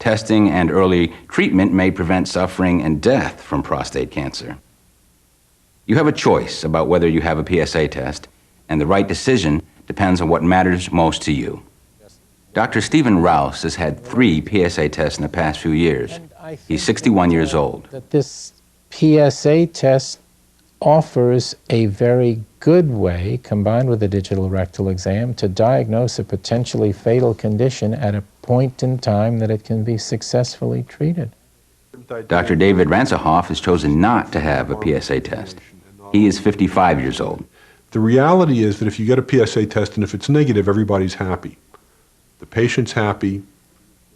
Testing and early treatment may prevent suffering and death from prostate cancer. You have a choice about whether you have a PSA test, and the right decision depends on what matters most to you. Dr. Stephen Rouse has had 3 PSA tests in the past few years. He's 61 years old. That this PSA test offers a very good way, combined with a digital rectal exam, to diagnose a potentially fatal condition at a point in time that it can be successfully treated. Dr. David Ransohoff has chosen not to have a PSA test. He is 55 years old. The reality is that if you get a PSA test and if it's negative, everybody's happy. The patient's happy,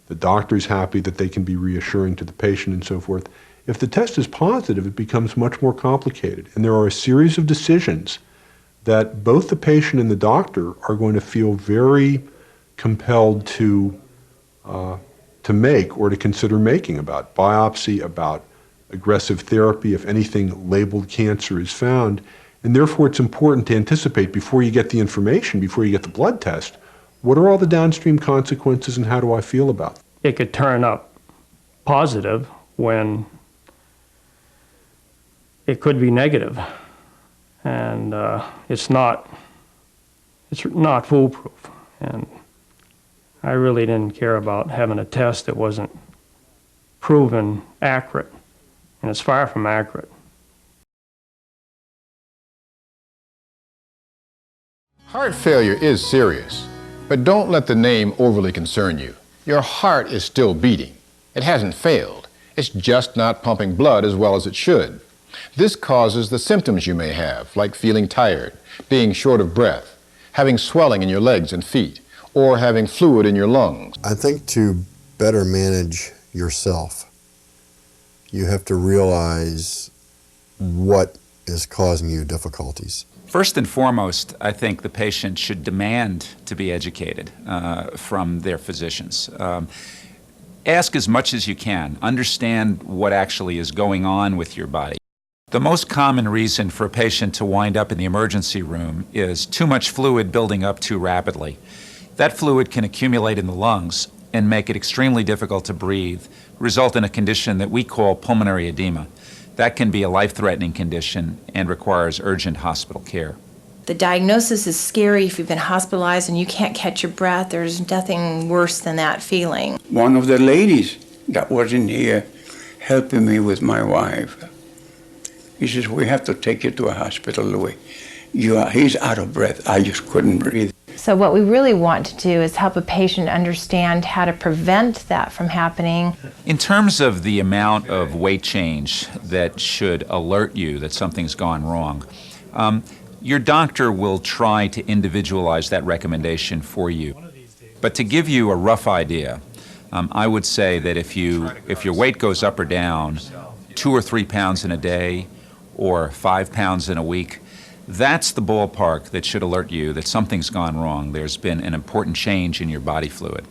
the doctor's happy that they can be reassuring to the patient and so forth. If the test is positive, it becomes much more complicated. And there are a series of decisions that both the patient and the doctor are going to feel very compelled to make or to consider making about biopsy, about aggressive therapy, if anything labeled cancer is found. And therefore, it's important to anticipate before you get the information, before you get the blood test, what are all the downstream consequences and how do I feel about them? It could turn up positive when it could be negative, and it's not foolproof. And I really didn't care about having a test that wasn't proven accurate, and it's far from accurate. Heart failure is serious, but don't let the name overly concern you. Your heart is still beating. It hasn't failed. It's just not pumping blood as well as it should. This causes the symptoms you may have, like feeling tired, being short of breath, having swelling in your legs and feet, or having fluid in your lungs. I think to better manage yourself, you have to realize what is causing you difficulties. First and foremost, I think the patient should demand to be educated from their physicians. Ask as much as you can. Understand what actually is going on with your body. The most common reason for a patient to wind up in the emergency room is too much fluid building up too rapidly. That fluid can accumulate in the lungs and make it extremely difficult to breathe, result in a condition that we call pulmonary edema. That can be a life-threatening condition and requires urgent hospital care. The diagnosis is scary. If you've been hospitalized and you can't catch your breath, there's nothing worse than that feeling. One of the ladies that was in here helping me with my wife, he says, we have to take you to a hospital, Louis. He's out of breath. I just couldn't breathe. So what we really want to do is help a patient understand how to prevent that from happening. In terms of the amount of weight change that should alert you that something's gone wrong, your doctor will try to individualize that recommendation for you. But to give you a rough idea, I would say that if your weight goes up or down 2 or 3 pounds in a day or 5 pounds in a week, that's the ballpark that should alert you that something's gone wrong. There's been an important change in your body fluid.